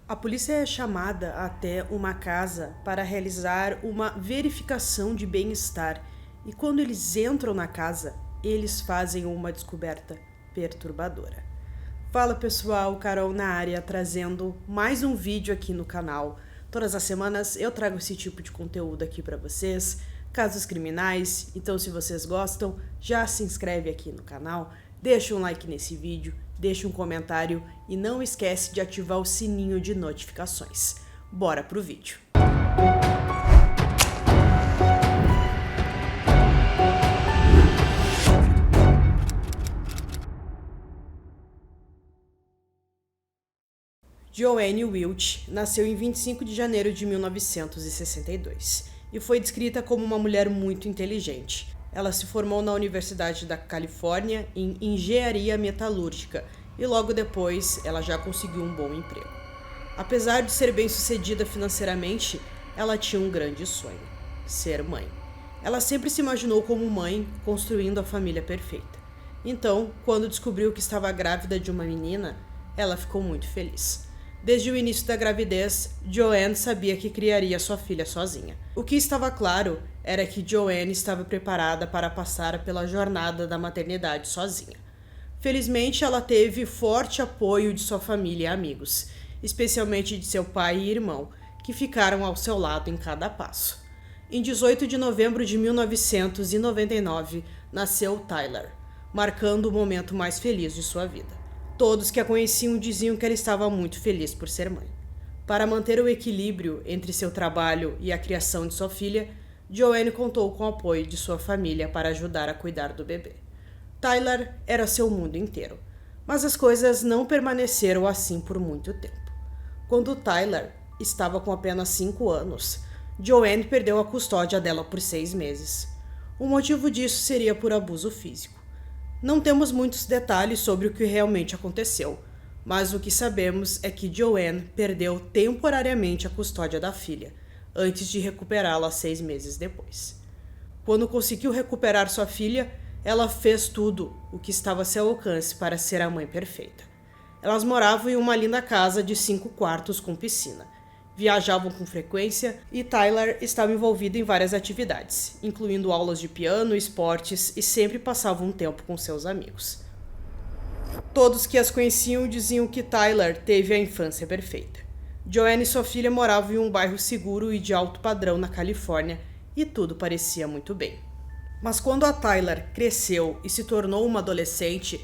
A polícia é chamada até uma casa para realizar uma verificação de bem-estar e quando eles entram na casa, eles fazem uma descoberta perturbadora. Fala pessoal, Carol na área trazendo mais um vídeo aqui no canal. Todas as semanas eu trago esse tipo de conteúdo aqui para vocês, casos criminais, então se vocês gostam, já se inscreve aqui no canal, deixa um like nesse vídeo, deixa um comentário e não esquece de ativar o sininho de notificações. Bora pro vídeo! Joanne Wilt nasceu em 25 de janeiro de 1962 e foi descrita como uma mulher muito inteligente. Ela se formou na Universidade da Califórnia em engenharia metalúrgica e logo depois ela já conseguiu um bom emprego. Apesar de ser bem-sucedida financeiramente, ela tinha um grande sonho: ser mãe. Ela sempre se imaginou como mãe, construindo a família perfeita. Então, quando descobriu que estava grávida de uma menina, ela ficou muito feliz. Desde o início da gravidez, Joanne sabia que criaria sua filha sozinha. O que estava claro era que Joanne estava preparada para passar pela jornada da maternidade sozinha. Felizmente, ela teve forte apoio de sua família e amigos, especialmente de seu pai e irmão, que ficaram ao seu lado em cada passo. Em 18 de novembro de 1999, nasceu Tyler, marcando o momento mais feliz de sua vida. Todos que a conheciam diziam que ela estava muito feliz por ser mãe. Para manter o equilíbrio entre seu trabalho e a criação de sua filha, Joanne contou com o apoio de sua família para ajudar a cuidar do bebê. Tyler era seu mundo inteiro, mas as coisas não permaneceram assim por muito tempo. Quando Tyler estava com apenas 5 anos, Joanne perdeu a custódia dela por 6 meses. O motivo disso seria por abuso físico. Não temos muitos detalhes sobre o que realmente aconteceu, mas o que sabemos é que Joanne perdeu temporariamente a custódia da filha, antes de recuperá-la 6 meses depois. Quando conseguiu recuperar sua filha, ela fez tudo o que estava a seu alcance para ser a mãe perfeita. Elas moravam em uma linda casa de 5 quartos com piscina. Viajavam com frequência e Tyler estava envolvido em várias atividades, incluindo aulas de piano, esportes e sempre passava um tempo com seus amigos. Todos que as conheciam diziam que Tyler teve a infância perfeita. Joanne e sua filha moravam em um bairro seguro e de alto padrão na Califórnia e tudo parecia muito bem. Mas quando a Tyler cresceu e se tornou uma adolescente,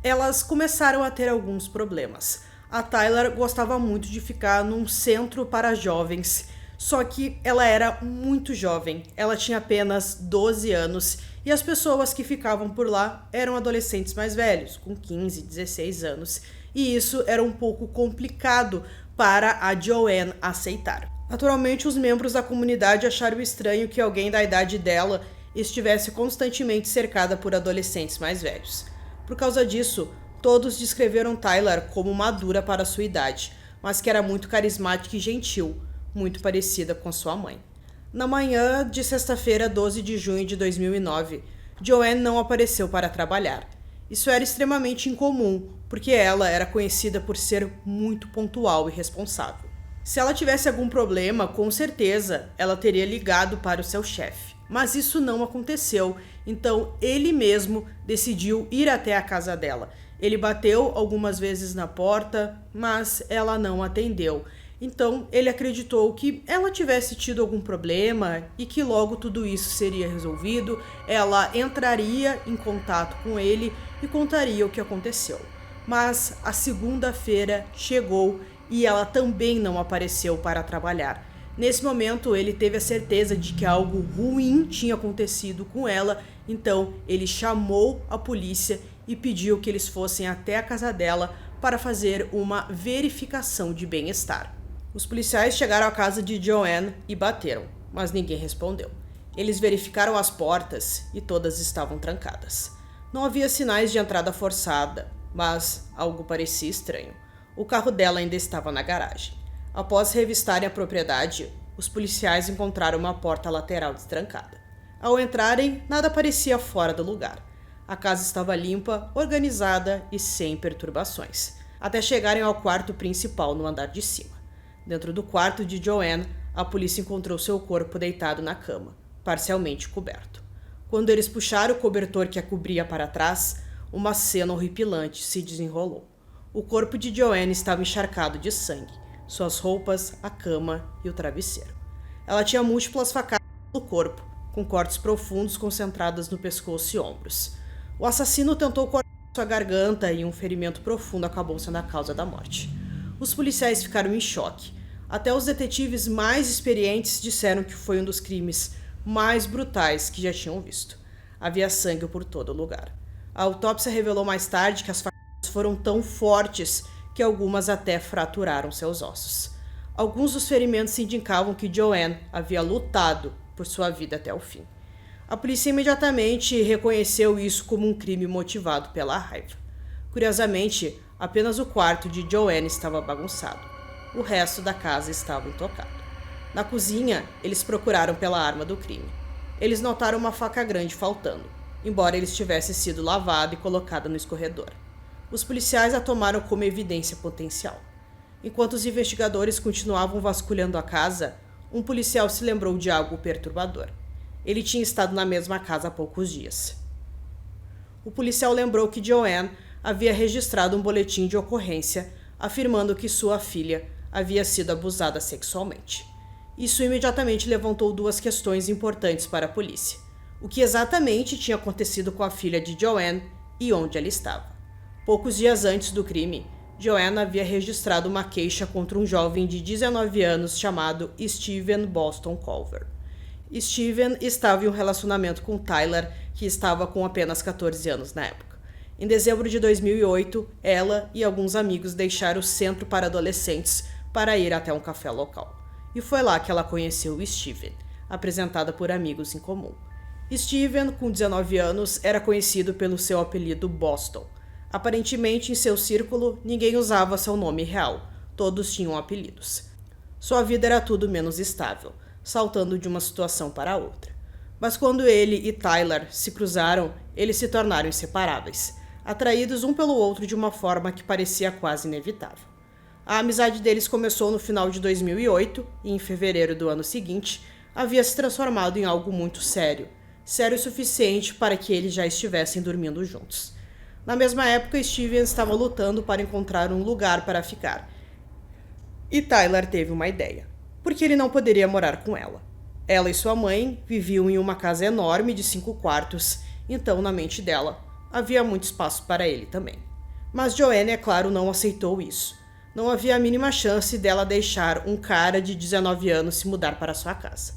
elas começaram a ter alguns problemas. A Tyler gostava muito de ficar num centro para jovens, só que ela era muito jovem, ela tinha apenas 12 anos e as pessoas que ficavam por lá eram adolescentes mais velhos, com 15, 16 anos, e isso era um pouco complicado para a Joanne aceitar. Naturalmente, os membros da comunidade acharam estranho que alguém da idade dela estivesse constantemente cercada por adolescentes mais velhos. Por causa disso, todos descreveram Tyler como madura para sua idade, mas que era muito carismática e gentil, muito parecida com sua mãe. Na manhã de sexta-feira, 12 de junho de 2009, Joanne não apareceu para trabalhar. Isso era extremamente incomum, porque ela era conhecida por ser muito pontual e responsável. Se ela tivesse algum problema, com certeza ela teria ligado para o seu chefe. Mas isso não aconteceu, então ele mesmo decidiu ir até a casa dela. Ele bateu algumas vezes na porta, mas ela não atendeu. Então ele acreditou que ela tivesse tido algum problema e que logo tudo isso seria resolvido. Ela entraria em contato com ele e contaria o que aconteceu. Mas a segunda-feira chegou e ela também não apareceu para trabalhar. Nesse momento, ele teve a certeza de que algo ruim tinha acontecido com ela, então ele chamou a polícia e pediu que eles fossem até a casa dela para fazer uma verificação de bem-estar. Os policiais chegaram à casa de Joanne e bateram, mas ninguém respondeu. Eles verificaram as portas e todas estavam trancadas. Não havia sinais de entrada forçada, mas algo parecia estranho. O carro dela ainda estava na garagem. Após revistarem a propriedade, os policiais encontraram uma porta lateral destrancada. Ao entrarem, nada parecia fora do lugar. A casa estava limpa, organizada e sem perturbações, até chegarem ao quarto principal no andar de cima. Dentro do quarto de Joanne, a polícia encontrou seu corpo deitado na cama, parcialmente coberto. Quando eles puxaram o cobertor que a cobria para trás, uma cena horripilante se desenrolou. O corpo de Joanne estava encharcado de sangue, suas roupas, a cama e o travesseiro. Ela tinha múltiplas facadas no corpo, com cortes profundos concentradas no pescoço e ombros. O assassino tentou cortar sua garganta e um ferimento profundo acabou sendo a causa da morte. Os policiais ficaram em choque. Até os detetives mais experientes disseram que foi um dos crimes mais brutais que já tinham visto. Havia sangue por todo o lugar. A autópsia revelou mais tarde que as facadas foram tão fortes que algumas até fraturaram seus ossos. Alguns dos ferimentos indicavam que Joanne havia lutado por sua vida até o fim. A polícia imediatamente reconheceu isso como um crime motivado pela raiva. Curiosamente, apenas o quarto de Joanne estava bagunçado. O resto da casa estava intocado. Na cozinha, eles procuraram pela arma do crime. Eles notaram uma faca grande faltando, embora ele tivesse sido lavada e colocada no escorredor. Os policiais a tomaram como evidência potencial. Enquanto os investigadores continuavam vasculhando a casa, um policial se lembrou de algo perturbador. Ele tinha estado na mesma casa há poucos dias. O policial lembrou que Joanne havia registrado um boletim de ocorrência afirmando que sua filha havia sido abusada sexualmente. Isso imediatamente levantou duas questões importantes para a polícia. O que exatamente tinha acontecido com a filha de Joanne e onde ela estava. Poucos dias antes do crime, Joanne havia registrado uma queixa contra um jovem de 19 anos chamado Steven Boston Culver. Steven estava em um relacionamento com Tyler, que estava com apenas 14 anos na época. Em dezembro de 2008, ela e alguns amigos deixaram o centro para adolescentes para ir até um café local. E foi lá que ela conheceu Steven, apresentada por amigos em comum. Steven, com 19 anos, era conhecido pelo seu apelido Boston. Aparentemente, em seu círculo, ninguém usava seu nome real, todos tinham apelidos. Sua vida era tudo menos estável, saltando de uma situação para outra. Mas quando ele e Tyler se cruzaram, eles se tornaram inseparáveis, atraídos um pelo outro de uma forma que parecia quase inevitável. A amizade deles começou no final de 2008 e, em fevereiro do ano seguinte, havia se transformado em algo muito sério, sério o suficiente para que eles já estivessem dormindo juntos. Na mesma época, Steven estava lutando para encontrar um lugar para ficar. E Tyler teve uma ideia. Porque ele não poderia morar com ela. Ela e sua mãe viviam em uma casa enorme de 5 quartos, então na mente dela havia muito espaço para ele também. Mas Joanne, é claro, não aceitou isso. Não havia a mínima chance dela deixar um cara de 19 anos se mudar para sua casa.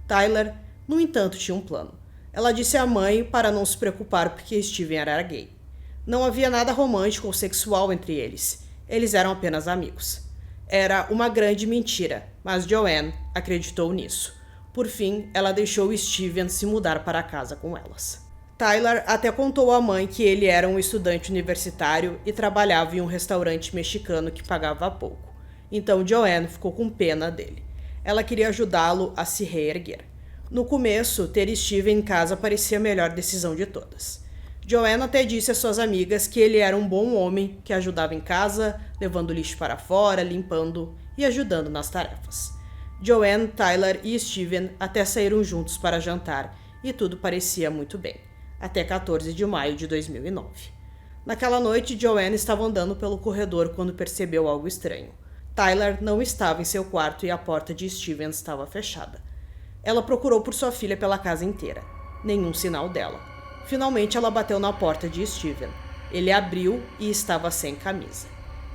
Tyler, no entanto, tinha um plano. Ela disse à mãe para não se preocupar porque Steven era gay. Não havia nada romântico ou sexual entre eles. Eles eram apenas amigos. Era uma grande mentira, mas Joanne acreditou nisso. Por fim, ela deixou Steven se mudar para casa com elas. Tyler até contou à mãe que ele era um estudante universitário e trabalhava em um restaurante mexicano que pagava pouco. Então Joanne ficou com pena dele. Ela queria ajudá-lo a se reerguer. No começo, ter Steven em casa parecia a melhor decisão de todas. Joanne até disse às suas amigas que ele era um bom homem que ajudava em casa, levando lixo para fora, limpando e ajudando nas tarefas. Joanne, Tyler e Steven até saíram juntos para jantar e tudo parecia muito bem, até 14 de maio de 2009. Naquela noite, Joanne estava andando pelo corredor quando percebeu algo estranho. Tyler não estava em seu quarto e a porta de Steven estava fechada. Ela procurou por sua filha pela casa inteira. Nenhum sinal dela. Finalmente, ela bateu na porta de Steven. Ele abriu e estava sem camisa.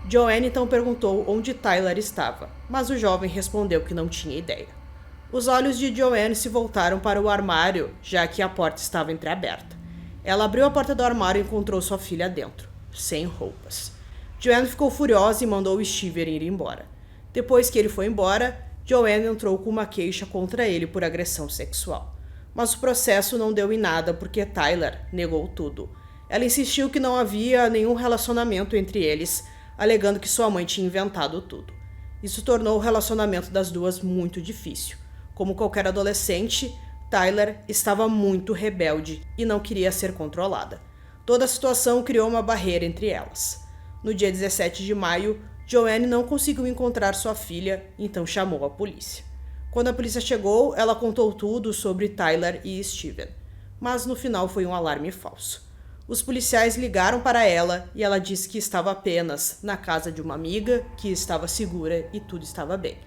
Joanne então perguntou onde Tyler estava, mas o jovem respondeu que não tinha ideia. Os olhos de Joanne se voltaram para o armário, já que a porta estava entreaberta. Ela abriu a porta do armário e encontrou sua filha dentro, sem roupas. Joanne ficou furiosa e mandou Steven ir embora. Depois que ele foi embora, Joanne entrou com uma queixa contra ele por agressão sexual. Mas o processo não deu em nada porque Tyler negou tudo. Ela insistiu que não havia nenhum relacionamento entre eles, alegando que sua mãe tinha inventado tudo. Isso tornou o relacionamento das duas muito difícil. Como qualquer adolescente, Tyler estava muito rebelde e não queria ser controlada. Toda a situação criou uma barreira entre elas. No dia 17 de maio, Joanne não conseguiu encontrar sua filha, então chamou a polícia. Quando a polícia chegou, ela contou tudo sobre Tyler e Steven, mas no final foi um alarme falso. Os policiais ligaram para ela e ela disse que estava apenas na casa de uma amiga, que estava segura e tudo estava bem.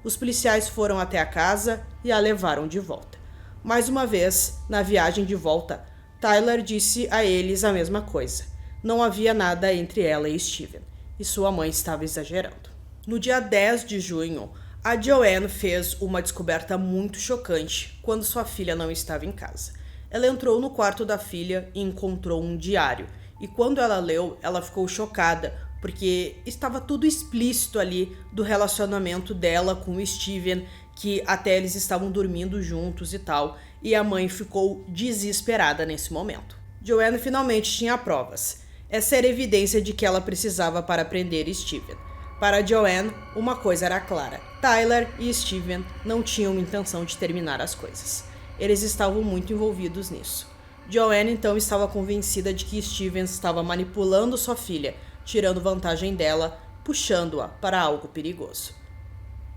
Os policiais foram até a casa e a levaram de volta. Mais uma vez, na viagem de volta, Tyler disse a eles a mesma coisa. Não havia nada entre ela e Steven, e sua mãe estava exagerando. No dia 10 de junho, a Joanne fez uma descoberta muito chocante quando sua filha não estava em casa. Ela entrou no quarto da filha e encontrou um diário, e quando ela leu, ela ficou chocada, porque estava tudo explícito ali do relacionamento dela com o Steven, que até eles estavam dormindo juntos e tal, e a mãe ficou desesperada nesse momento. Joanne finalmente tinha provas. Essa era evidência de que ela precisava para prender Steven. Para Joanne, uma coisa era clara: Tyler e Steven não tinham intenção de terminar as coisas. Eles estavam muito envolvidos nisso. Joanne então estava convencida de que Steven estava manipulando sua filha, tirando vantagem dela, puxando-a para algo perigoso.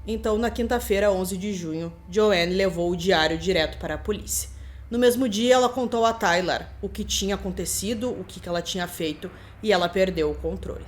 Então, na quinta-feira, 11 de junho, Joanne levou o diário direto para a polícia. No mesmo dia, ela contou a Tyler o que tinha acontecido, o que ela tinha feito, e ela perdeu o controle.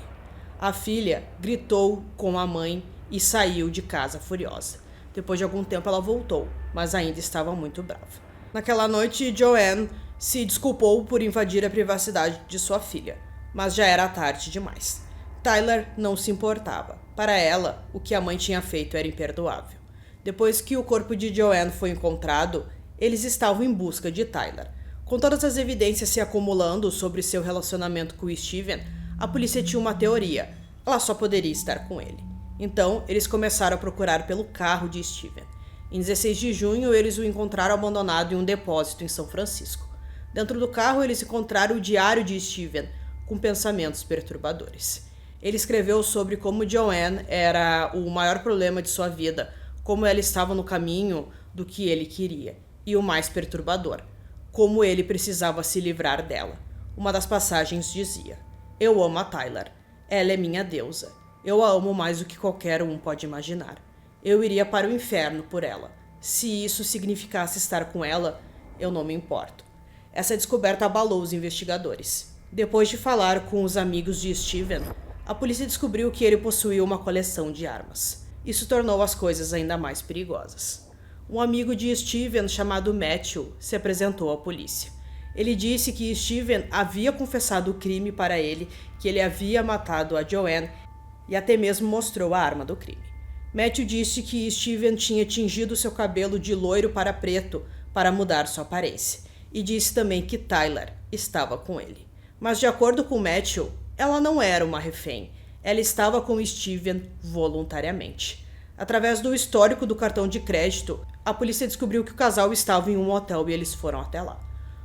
A filha gritou com a mãe e saiu de casa furiosa. Depois de algum tempo ela voltou, mas ainda estava muito brava. Naquela noite, Joanne se desculpou por invadir a privacidade de sua filha, mas já era tarde demais. Tyler não se importava. Para ela, o que a mãe tinha feito era imperdoável. Depois que o corpo de Joanne foi encontrado, eles estavam em busca de Tyler. Com todas as evidências se acumulando sobre seu relacionamento com Steven, a polícia tinha uma teoria: ela só poderia estar com ele. Então, eles começaram a procurar pelo carro de Steven. Em 16 de junho, eles o encontraram abandonado em um depósito em São Francisco. Dentro do carro, eles encontraram o diário de Steven, com pensamentos perturbadores. Ele escreveu sobre como Joanne era o maior problema de sua vida, como ela estava no caminho do que ele queria, e o mais perturbador, como ele precisava se livrar dela. Uma das passagens dizia: "Eu amo a Tyler. Ela é minha deusa. Eu a amo mais do que qualquer um pode imaginar. Eu iria para o inferno por ela. Se isso significasse estar com ela, eu não me importo." Essa descoberta abalou os investigadores. Depois de falar com os amigos de Steven, a polícia descobriu que ele possuía uma coleção de armas. Isso tornou as coisas ainda mais perigosas. Um amigo de Steven, chamado Matthew, se apresentou à polícia. Ele disse que Steven havia confessado o crime para ele, que ele havia matado a Joanne e até mesmo mostrou a arma do crime. Matthew disse que Steven tinha tingido seu cabelo de loiro para preto para mudar sua aparência, e disse também que Tyler estava com ele. Mas de acordo com Matthew, ela não era uma refém. Ela estava com Steven voluntariamente. Através do histórico do cartão de crédito, a polícia descobriu que o casal estava em um hotel e eles foram até lá.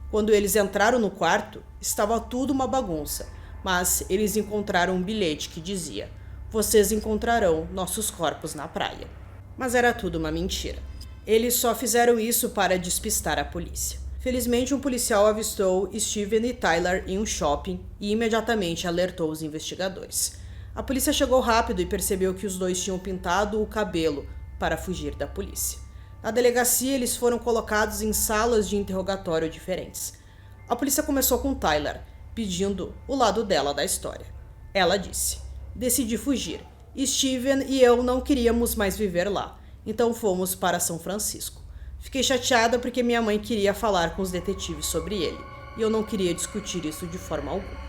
Quando eles entraram no quarto, estava tudo uma bagunça, mas eles encontraram um bilhete que dizia: "Vocês encontrarão nossos corpos na praia." Mas era tudo uma mentira. Eles só fizeram isso para despistar a polícia. Felizmente, um policial avistou Steven e Tyler em um shopping e imediatamente alertou os investigadores. A polícia chegou rápido e percebeu que os dois tinham pintado o cabelo para fugir da polícia. Na delegacia, eles foram colocados em salas de interrogatório diferentes. A polícia começou com Tyler, pedindo o lado dela da história. Ela disse: "Decidi fugir. Steven e eu não queríamos mais viver lá, então fomos para São Francisco. Fiquei chateada porque minha mãe queria falar com os detetives sobre ele, e eu não queria discutir isso de forma alguma."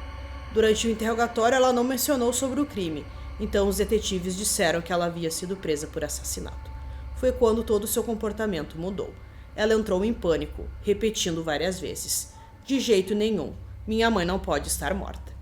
Durante o interrogatório, ela não mencionou sobre o crime, então os detetives disseram que ela havia sido presa por assassinato. Foi quando todo o seu comportamento mudou. Ela entrou em pânico, repetindo várias vezes: "De jeito nenhum, minha mãe não pode estar morta."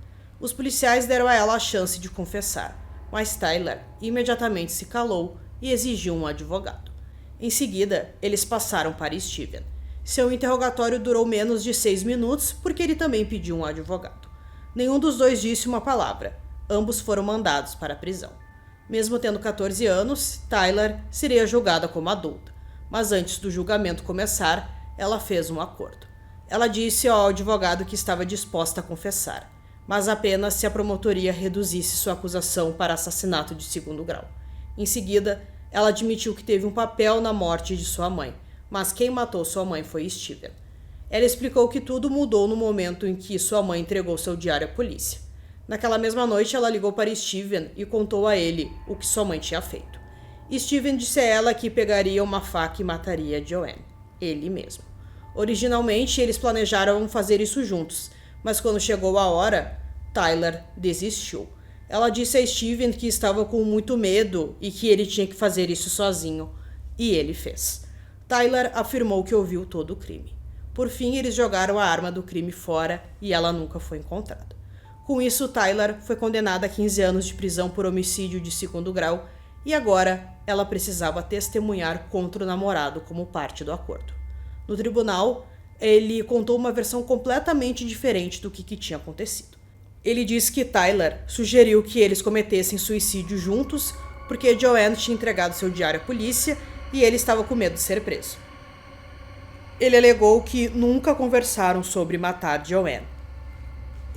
Os policiais deram a ela a chance de confessar, mas Tyler imediatamente se calou e exigiu um advogado. Em seguida, eles passaram para Steven. Seu interrogatório durou menos de 6 minutos porque ele também pediu um advogado. Nenhum dos dois disse uma palavra. Ambos foram mandados para a prisão. Mesmo tendo 14 anos, Tyler seria julgada como adulta. Mas antes do julgamento começar, ela fez um acordo. Ela disse ao advogado que estava disposta a confessar, mas apenas se a promotoria reduzisse sua acusação para assassinato de segundo grau. Em seguida, ela admitiu que teve um papel na morte de sua mãe, mas quem matou sua mãe foi Steven. Ela explicou que tudo mudou no momento em que sua mãe entregou seu diário à polícia. Naquela mesma noite, ela ligou para Steven e contou a ele o que sua mãe tinha feito. Steven disse a ela que pegaria uma faca e mataria Joanne, ele mesmo. Originalmente, eles planejaram fazer isso juntos, mas quando chegou a hora, Tyler desistiu. Ela disse a Steven que estava com muito medo e que ele tinha que fazer isso sozinho, e ele fez. Tyler afirmou que ouviu todo o crime. Por fim, eles jogaram a arma do crime fora e ela nunca foi encontrada. Com isso, Tyler foi condenada a 15 anos de prisão por homicídio de segundo grau e agora ela precisava testemunhar contra o namorado como parte do acordo. No tribunal, ele contou uma versão completamente diferente do que tinha acontecido. Ele disse que Tyler sugeriu que eles cometessem suicídio juntos porque Joanne tinha entregado seu diário à polícia e ele estava com medo de ser preso. Ele alegou que nunca conversaram sobre matar Joanne.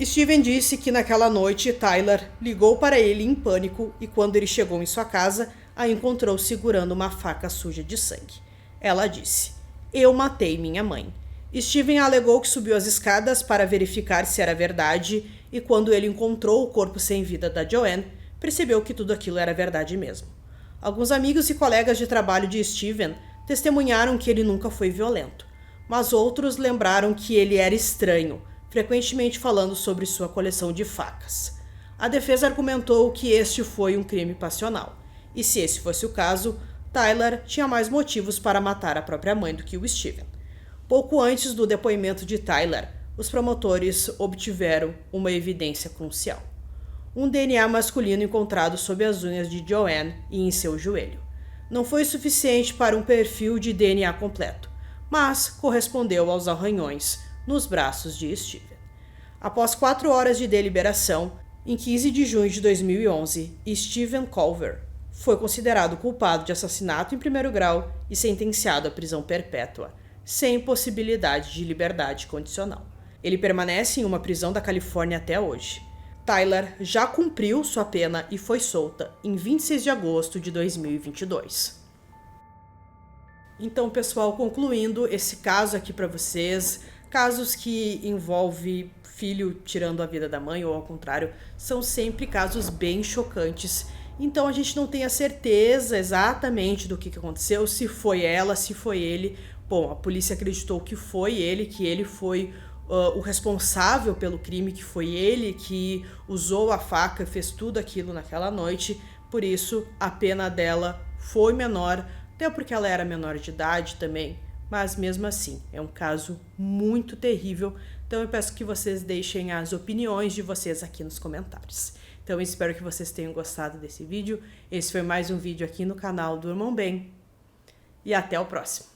Steven disse que naquela noite Tyler ligou para ele em pânico e quando ele chegou em sua casa, a encontrou segurando uma faca suja de sangue. Ela disse: "Eu matei minha mãe." Steven alegou que subiu as escadas para verificar se era verdade e quando ele encontrou o corpo sem vida da Joanne, percebeu que tudo aquilo era verdade mesmo. Alguns amigos e colegas de trabalho de Steven testemunharam que ele nunca foi violento, mas outros lembraram que ele era estranho, frequentemente falando sobre sua coleção de facas. A defesa argumentou que este foi um crime passional, e se esse fosse o caso, Tyler tinha mais motivos para matar a própria mãe do que o Steven. Pouco antes do depoimento de Tyler, os promotores obtiveram uma evidência crucial. Um DNA masculino encontrado sob as unhas de Joanne e em seu joelho. Não foi suficiente para um perfil de DNA completo, mas correspondeu aos arranhões nos braços de Steven. Após 4 horas de deliberação, em 15 de junho de 2011, Steven Culver foi considerado culpado de assassinato em primeiro grau e sentenciado à prisão perpétua, sem possibilidade de liberdade condicional. Ele permanece em uma prisão da Califórnia até hoje. Tyler já cumpriu sua pena e foi solta em 26 de agosto de 2022. Então, pessoal, concluindo esse caso aqui para vocês, casos que envolvem filho tirando a vida da mãe ou ao contrário, são sempre casos bem chocantes. Então a gente não tem a certeza exatamente do que aconteceu, se foi ela, se foi ele. Bom, a polícia acreditou que ele foi o responsável pelo crime, que foi ele que usou a faca e fez tudo aquilo naquela noite. Por isso, a pena dela foi menor, até porque ela era menor de idade também. Mas mesmo assim, é um caso muito terrível. Então eu peço que vocês deixem as opiniões de vocês aqui nos comentários. Então eu espero que vocês tenham gostado desse vídeo. Esse foi mais um vídeo aqui no canal Durmam Bem. E até o próximo.